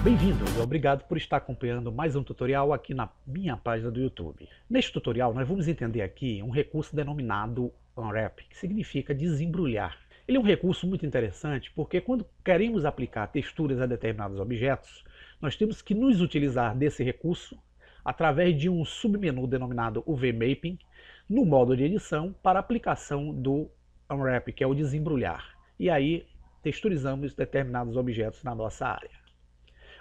Bem-vindo e obrigado por estar acompanhando mais um tutorial aqui na minha página do YouTube. Neste tutorial nós vamos entender aqui um recurso denominado Unwrap, que significa desembrulhar. Ele é um recurso muito interessante porque quando queremos aplicar texturas a determinados objetos, nós temos que nos utilizar desse recurso através de um submenu denominado UV Mapping no modo de edição para aplicação do Unwrap, que é o desembrulhar. E aí texturizamos determinados objetos na nossa área.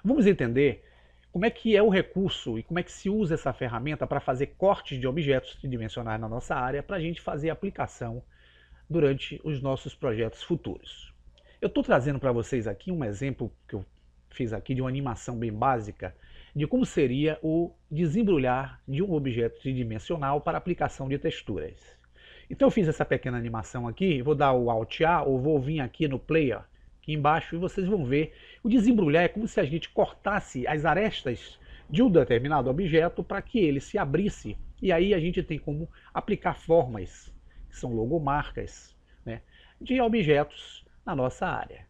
Vamos entender como é que é o recurso e como é que se usa essa ferramenta para fazer cortes de objetos tridimensionais na nossa área para a gente fazer aplicação durante os nossos projetos futuros. Eu estou trazendo para vocês aqui um exemplo que eu fiz aqui de uma animação bem básica de como seria o desembrulhar de um objeto tridimensional para aplicação de texturas. Então eu fiz essa pequena animação aqui, vou dar o Alt A ou vou vir aqui no Player aqui embaixo e vocês vão ver. O desembrulhar é como se a gente cortasse as arestas de um determinado objeto para que ele se abrisse, e aí a gente tem como aplicar formas, que são logomarcas, né, de objetos na nossa área.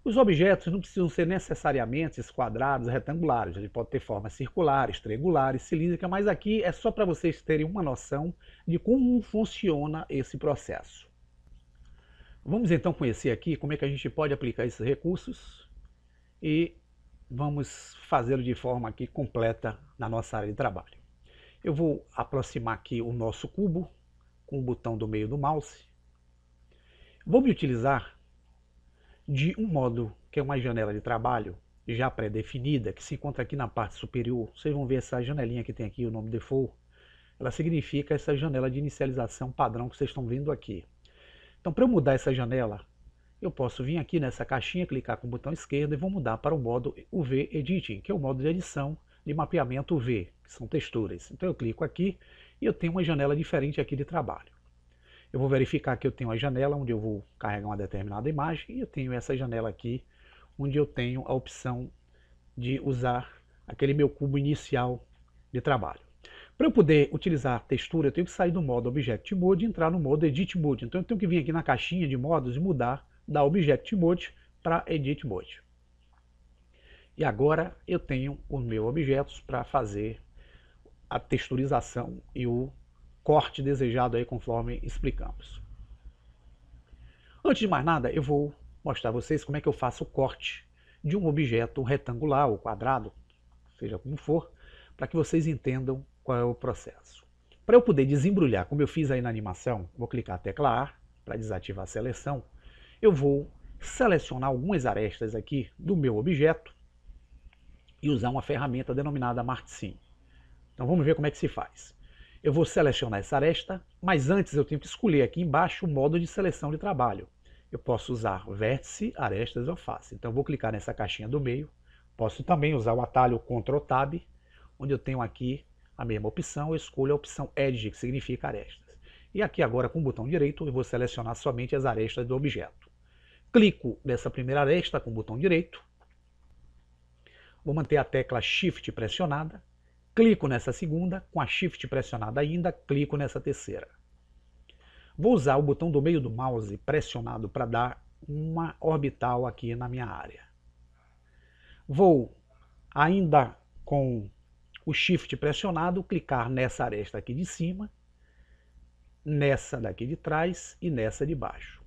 Os objetos não precisam ser necessariamente quadrados, retangulares, ele pode ter formas circulares, triangulares, cilíndricas, mas aqui é só para vocês terem uma noção de como funciona esse processo. Vamos então conhecer aqui como é que a gente pode aplicar esses recursos e vamos fazê-lo de forma aqui completa na nossa área de trabalho. Eu vou aproximar aqui o nosso cubo com o botão do meio do mouse. Vou me utilizar de um modo que é uma janela de trabalho já pré-definida, que se encontra aqui na parte superior. Vocês vão ver essa janelinha que tem aqui, o nome default. Ela significa essa janela de inicialização padrão que vocês estão vendo aqui. Então, para eu mudar essa janela, eu posso vir aqui nessa caixinha, clicar com o botão esquerdo e vou mudar para o modo UV Editing, que é o modo de edição de mapeamento UV, que são texturas. Então eu clico aqui e eu tenho uma janela diferente aqui de trabalho. Eu vou verificar que eu tenho a janela onde eu vou carregar uma determinada imagem e eu tenho essa janela aqui onde eu tenho a opção de usar aquele meu cubo inicial de trabalho. Para eu poder utilizar a textura, eu tenho que sair do modo Object Mode e entrar no modo Edit Mode. Então eu tenho que vir aqui na caixinha de modos e mudar da Object Mode para Edit Mode. E agora eu tenho os meus objetos para fazer a texturização e o corte desejado aí conforme explicamos. Antes de mais nada, eu vou mostrar a vocês como é que eu faço o corte de um objeto retangular ou quadrado, seja como for, para que vocês entendam qual é o processo. Para eu poder desembrulhar, como eu fiz aí na animação, vou clicar a tecla A para desativar a seleção. Eu vou selecionar algumas arestas aqui do meu objeto e usar uma ferramenta denominada Marksim. Então vamos ver como é que se faz. Eu vou selecionar essa aresta, mas antes eu tenho que escolher aqui embaixo o modo de seleção de trabalho. Eu posso usar vértice, arestas ou face. Então eu vou clicar nessa caixinha do meio. Posso também usar o atalho Ctrl Tab, onde eu tenho aqui a mesma opção, eu escolho a opção Edge, que significa arestas. E aqui agora com o botão direito eu vou selecionar somente as arestas do objeto. Clico nessa primeira aresta com o botão direito, vou manter a tecla Shift pressionada, clico nessa segunda, com a Shift pressionada ainda, clico nessa terceira. Vou usar o botão do meio do mouse pressionado para dar uma orbital aqui na minha área. Vou ainda com o Shift pressionado, clicar nessa aresta aqui de cima, nessa daqui de trás e nessa de baixo.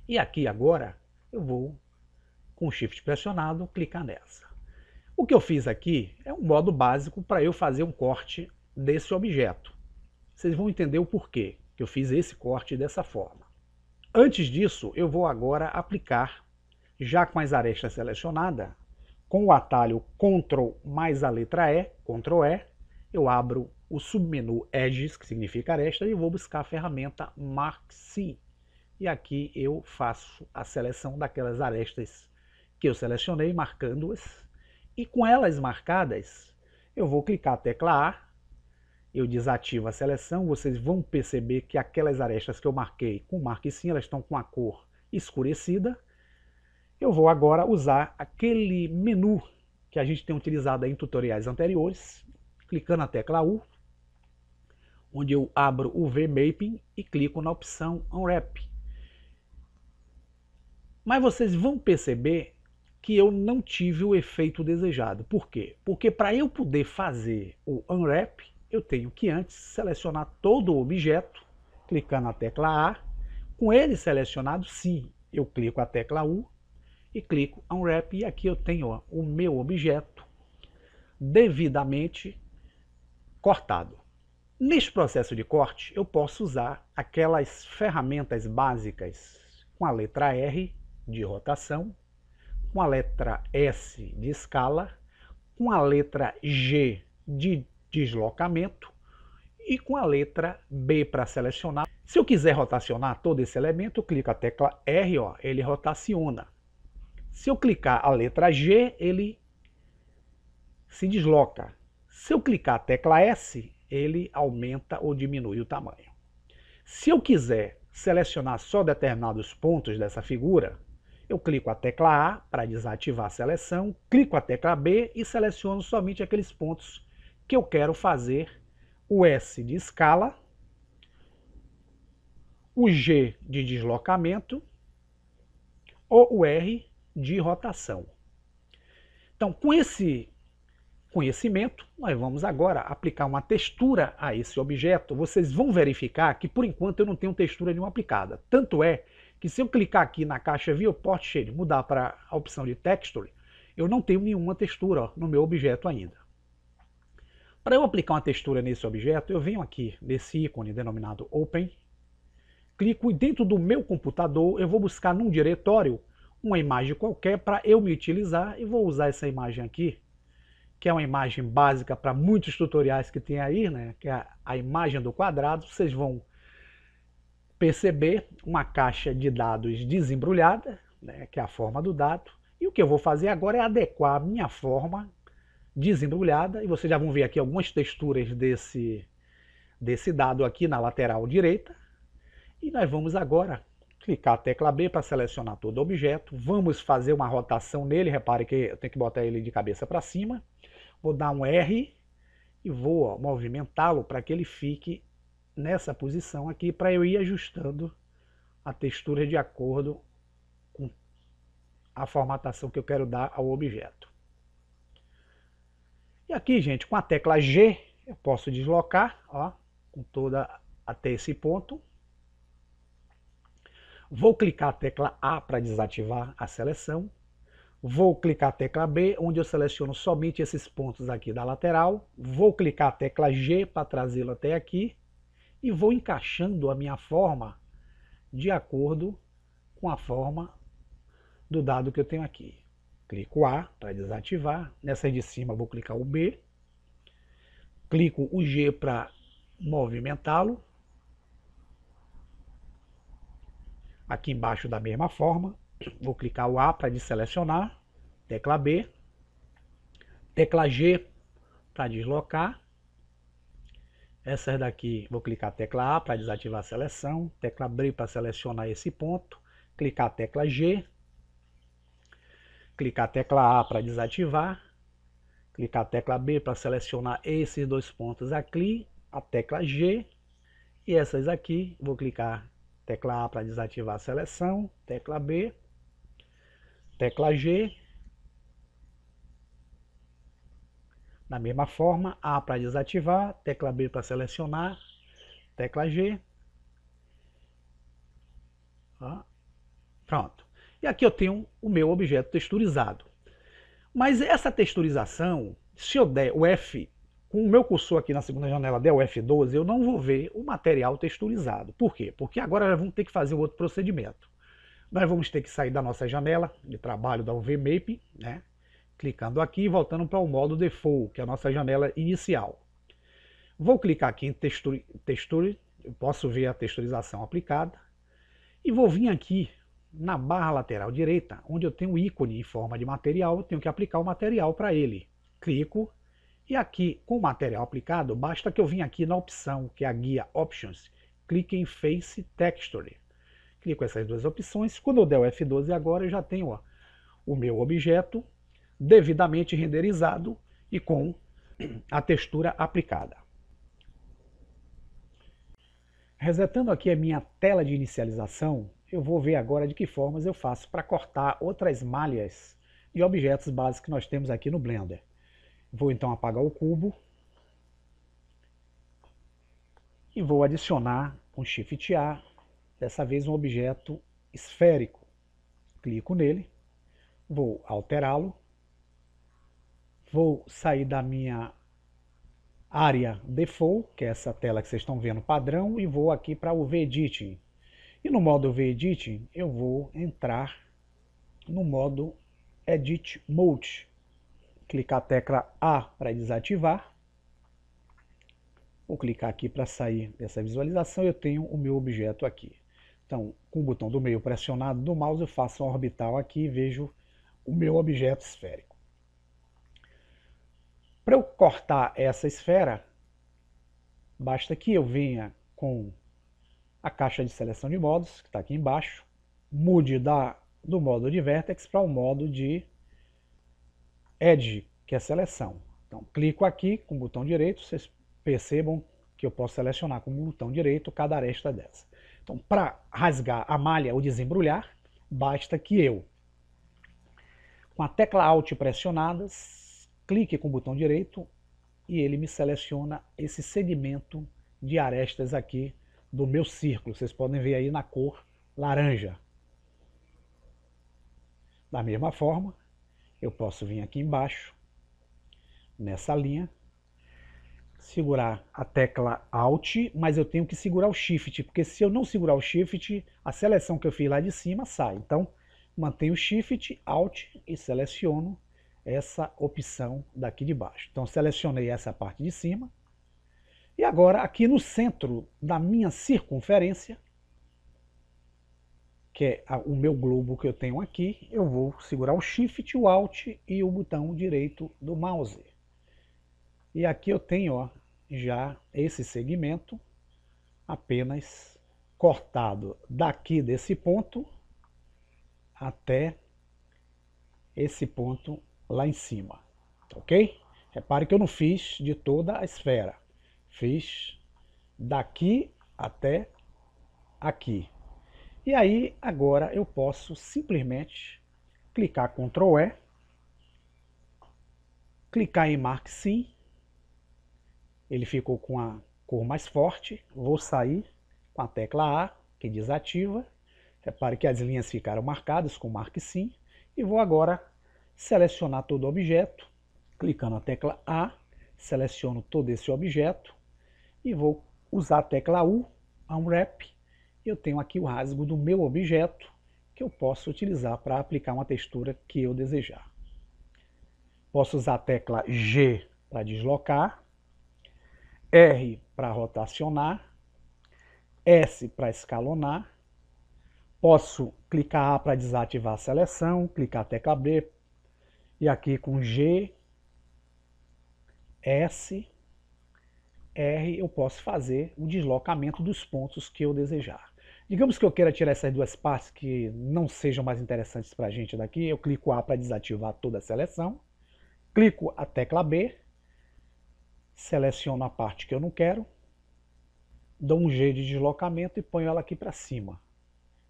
E aqui agora eu vou, com o Shift pressionado, clicar nessa. O que eu fiz aqui é um modo básico para eu fazer um corte desse objeto. Vocês vão entender o porquê que eu fiz esse corte dessa forma. Antes disso, eu vou agora aplicar, já com as arestas selecionadas, com o atalho Ctrl mais a letra E, Ctrl E, eu abro o submenu Edges, que significa aresta, e vou buscar a ferramenta Marksim. E aqui eu faço a seleção daquelas arestas que eu selecionei, marcando-as. E com elas marcadas, eu vou clicar a tecla A, eu desativo a seleção, vocês vão perceber que aquelas arestas que eu marquei com Marksim, elas estão com a cor escurecida. Eu vou agora usar aquele menu que a gente tem utilizado em tutoriais anteriores, clicando na tecla U, onde eu abro o UV Mapping e clico na opção Unwrap. Mas vocês vão perceber que eu não tive o efeito desejado. Por quê? Porque para eu poder fazer o Unwrap, eu tenho que antes selecionar todo o objeto, clicando na tecla A. Com ele selecionado, sim, eu clico a tecla U e clico Unwrap, e aqui eu tenho o meu objeto devidamente cortado. Neste processo de corte, eu posso usar aquelas ferramentas básicas com a letra R de rotação, com a letra S de escala, com a letra G de deslocamento e com a letra B para selecionar. Se eu quiser rotacionar todo esse elemento, eu clico a tecla R, ó, ele rotaciona. Se eu clicar a letra G, ele se desloca. Se eu clicar a tecla S, ele aumenta ou diminui o tamanho. Se eu quiser selecionar só determinados pontos dessa figura, eu clico a tecla A para desativar a seleção, clico a tecla B e seleciono somente aqueles pontos que eu quero fazer o S de escala, o G de deslocamento ou o R de rotação. Então, com esse conhecimento, nós vamos agora aplicar uma textura a esse objeto. Vocês vão verificar que, por enquanto, eu não tenho textura nenhuma aplicada. Tanto é que se eu clicar aqui na caixa Viewport Shade, mudar para a opção de Texture, eu não tenho nenhuma textura no meu objeto ainda. Para eu aplicar uma textura nesse objeto, eu venho aqui nesse ícone denominado Open, clico e dentro do meu computador eu vou buscar num diretório uma imagem qualquer para eu me utilizar e vou usar essa imagem aqui, que é uma imagem básica para muitos tutoriais que tem aí, né? Que é a imagem do quadrado. Vocês vão perceber uma caixa de dados desembrulhada, né? Que é a forma do dado. E o que eu vou fazer agora é adequar a minha forma desembrulhada. E vocês já vão ver aqui algumas texturas desse dado aqui na lateral direita. E nós vamos agora clicar a tecla B para selecionar todo o objeto. Vamos fazer uma rotação nele. Repare que eu tenho que botar ele de cabeça para cima. Vou dar um R e vou movimentá-lo para que ele fique nessa posição aqui, para eu ir ajustando a textura de acordo com a formatação que eu quero dar ao objeto. E aqui, gente, com a tecla G, eu posso deslocar, ó, com toda até esse ponto. Vou clicar a tecla A para desativar a seleção. Vou clicar a tecla B, onde eu seleciono somente esses pontos aqui da lateral. Vou clicar a tecla G para trazê-lo até aqui. E vou encaixando a minha forma de acordo com a forma do dado que eu tenho aqui. Clico A para desativar. Nessa de cima vou clicar o B. Clico o G para movimentá-lo. Aqui embaixo da mesma forma. Vou clicar o A para desselecionar, tecla B, tecla G para deslocar. Essas daqui vou clicar a tecla A para desativar a seleção, tecla B para selecionar esse ponto, clicar a tecla G, clicar a tecla A para desativar, clicar a tecla B para selecionar esses dois pontos aqui, a tecla G, e essas aqui vou clicar tecla A para desativar a seleção, tecla B, tecla G, da mesma forma, A para desativar, tecla B para selecionar, tecla G. Ó. Pronto. E aqui eu tenho o meu objeto texturizado. Mas essa texturização, se eu der o F, com o meu cursor aqui na segunda janela der o F12, eu não vou ver o material texturizado. Por quê? Porque agora nós vamos ter que fazer um outro procedimento. Nós vamos ter que sair da nossa janela de trabalho da UV-Mapping, né? Clicando aqui e voltando para o modo Default, que é a nossa janela inicial. Vou clicar aqui em Texture, eu posso ver a texturização aplicada. E vou vir aqui na barra lateral direita, onde eu tenho o ícone em forma de material, eu tenho que aplicar o material para ele. Clico, e aqui com o material aplicado, basta que eu venha aqui na opção, que é a guia Options, clique em Face Texture. Clico essas duas opções. Quando eu der o F12 agora, eu já tenho, ó, o meu objeto devidamente renderizado e com a textura aplicada. Resetando aqui a minha tela de inicialização, eu vou ver agora de que formas eu faço para cortar outras malhas de objetos básicos que nós temos aqui no Blender. Vou então apagar o cubo e vou adicionar com Shift A, dessa vez um objeto esférico. Clico nele, vou alterá-lo, vou sair da minha área Default, que é essa tela que vocês estão vendo padrão, e vou aqui para o V-Editing. E no modo V-Editing eu vou entrar no modo Edit Mode. Clicar a tecla A para desativar. Vou clicar aqui para sair dessa visualização, eu tenho o meu objeto aqui. Então, com o botão do meio pressionado do mouse, eu faço uma orbital aqui e vejo o meu objeto esférico. Para eu cortar essa esfera, basta que eu venha com a caixa de seleção de modos, que está aqui embaixo, mude do modo de Vertex para o modo de Edge, que é seleção. Então, clico aqui com o botão direito, vocês percebam que eu posso selecionar com o botão direito cada aresta dessa. Então, para rasgar a malha ou desembrulhar, basta que eu, com a tecla Alt pressionada, clique com o botão direito e ele me seleciona esse segmento de arestas aqui do meu círculo. Vocês podem ver aí na cor laranja. Da mesma forma, eu posso vir aqui embaixo, nessa linha, segurar a tecla Alt, mas eu tenho que segurar o Shift, porque se eu não segurar o Shift, a seleção que eu fiz lá de cima sai. Então, mantenho o Shift, Alt e seleciono essa opção daqui de baixo. Então, selecionei essa parte de cima. E agora, aqui no centro da minha circunferência, que é o meu globo que eu tenho aqui, eu vou segurar o Shift, o Alt e o botão direito do mouse. E aqui eu tenho, ó, já esse segmento apenas cortado daqui desse ponto até esse ponto lá em cima, ok? Repare que eu não fiz de toda a esfera, fiz daqui até aqui. E aí agora eu posso simplesmente clicar Ctrl E, clicar em Mark Sim. Ele ficou com a cor mais forte. Vou sair com a tecla A, que desativa. Repare que as linhas ficaram marcadas com Mark Sim. E vou agora selecionar todo o objeto. Clicando na tecla A, seleciono todo esse objeto. E vou usar a tecla U, Unwrap. Eu tenho aqui o rasgo do meu objeto, que eu posso utilizar para aplicar uma textura que eu desejar. Posso usar a tecla G para deslocar, R para rotacionar, S para escalonar, posso clicar A para desativar a seleção, clicar a tecla B, e aqui com G, S, R eu posso fazer o deslocamento dos pontos que eu desejar. Digamos que eu queira tirar essas duas partes que não sejam mais interessantes para a gente daqui, eu clico A para desativar toda a seleção, clico a tecla B, seleciono a parte que eu não quero, dou um G de deslocamento e ponho ela aqui para cima.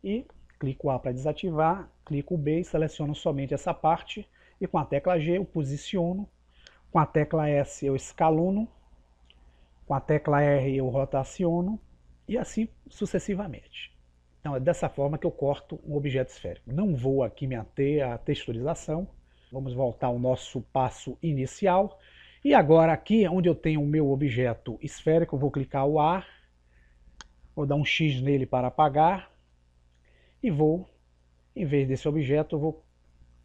E clico A para desativar, clico B e seleciono somente essa parte, e com a tecla G eu posiciono, com a tecla S eu escalono, com a tecla R eu rotaciono, e assim sucessivamente. Então é dessa forma que eu corto um objeto esférico. Não vou aqui me ater à texturização, vamos voltar ao nosso passo inicial. E agora aqui, onde eu tenho o meu objeto esférico, eu vou clicar o A, vou dar um X nele para apagar, e vou, em vez desse objeto, eu vou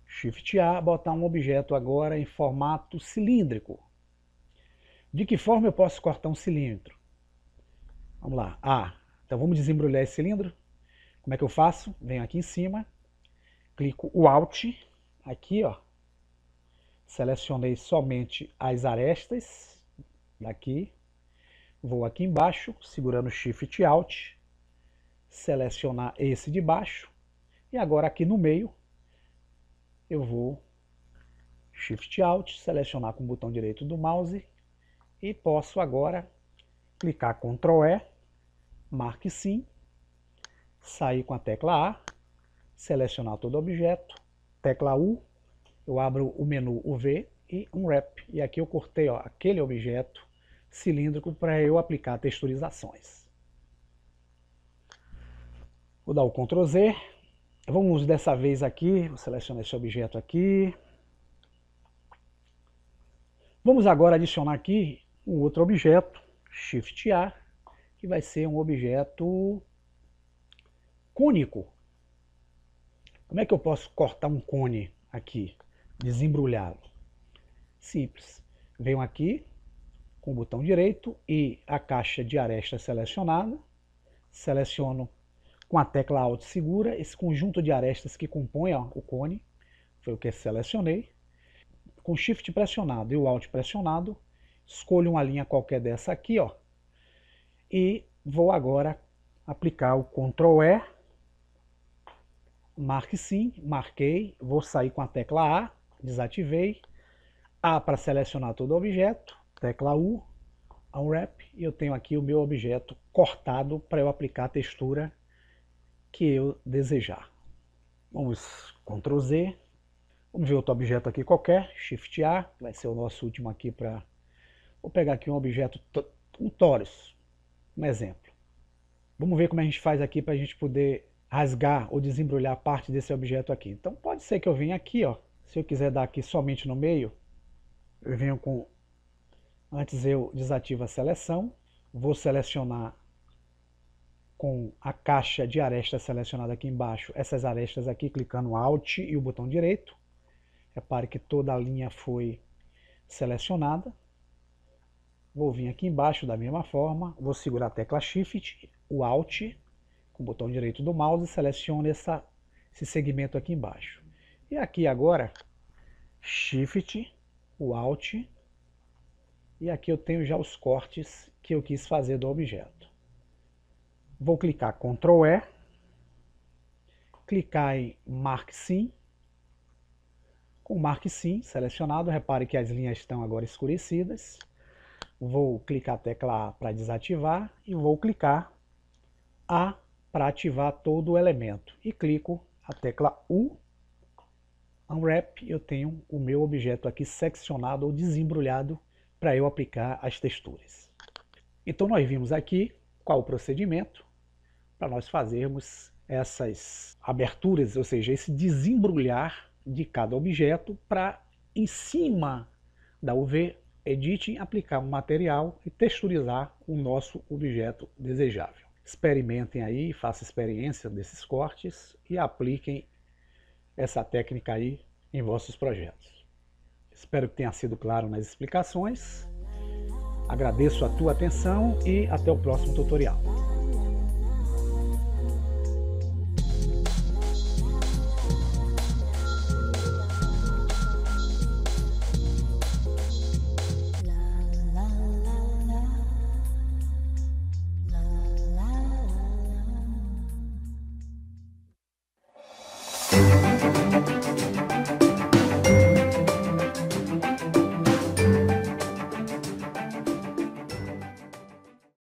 Shift A, botar um objeto agora em formato cilíndrico. De que forma eu posso cortar um cilindro? Vamos lá, A. Então vamos desembrulhar esse cilindro. Como é que eu faço? Venho aqui em cima, clico o Alt, aqui ó, selecionei somente as arestas, daqui, vou aqui embaixo, segurando Shift Alt, selecionar esse de baixo, e agora aqui no meio, eu vou Shift Alt, selecionar com o botão direito do mouse, e posso agora clicar Ctrl E, Mark Sim, sair com a tecla A, selecionar todo o objeto, tecla U, eu abro o menu UV e Unwrap. E aqui eu cortei, ó, aquele objeto cilíndrico para eu aplicar texturizações. Vou dar o Ctrl Z. Vamos dessa vez aqui, vou selecionar esse objeto aqui. Vamos agora adicionar aqui um outro objeto, Shift A, que vai ser um objeto cônico. Como é que eu posso cortar um cone aqui, desembrulhado? Simples. Venho aqui com o botão direito e a caixa de arestas selecionada. Seleciono com a tecla Alt segura esse conjunto de arestas que compõe, ó, o cone. Foi o que selecionei. Com Shift pressionado e o Alt pressionado, escolho uma linha qualquer dessa aqui, ó, e vou agora aplicar o Ctrl E, marque sim, marquei, vou sair com a tecla A, desativei, A para selecionar todo o objeto, tecla U, Unwrap, e eu tenho aqui o meu objeto cortado para eu aplicar a textura que eu desejar. Vamos Ctrl Z, vamos ver outro objeto aqui qualquer, Shift A, vai ser o nosso último aqui para... Vou pegar aqui um objeto, um torus, um exemplo. Vamos ver como a gente faz aqui para a gente poder rasgar ou desembrulhar parte desse objeto aqui. Então pode ser que eu venha aqui, ó, se eu quiser dar aqui somente no meio, eu venho com... Antes eu desativo a seleção, vou selecionar com a caixa de arestas selecionada aqui embaixo, essas arestas aqui, clicando Alt e o botão direito. Repare que toda a linha foi selecionada. Vou vir aqui embaixo da mesma forma, vou segurar a tecla Shift, o Alt, com o botão direito do mouse, e seleciono esse segmento aqui embaixo. E aqui agora, Shift, o Alt, e aqui eu tenho já os cortes que eu quis fazer do objeto. Vou clicar Ctrl E, clicar em Marque Sim. Com Marque Sim selecionado, repare que as linhas estão agora escurecidas. Vou clicar a tecla A para desativar e vou clicar A para ativar todo o elemento. E clico a tecla U, Unwrap, eu tenho o meu objeto aqui seccionado ou desembrulhado para eu aplicar as texturas. Então nós vimos aqui qual o procedimento para nós fazermos essas aberturas, ou seja, esse desembrulhar de cada objeto para, em cima da UV Editing, aplicar um material e texturizar o nosso objeto desejável. Experimentem aí, façam experiência desses cortes e apliquem essa técnica aí em vossos projetos. Espero que tenha sido claro nas explicações. Agradeço a tua atenção e até o próximo tutorial.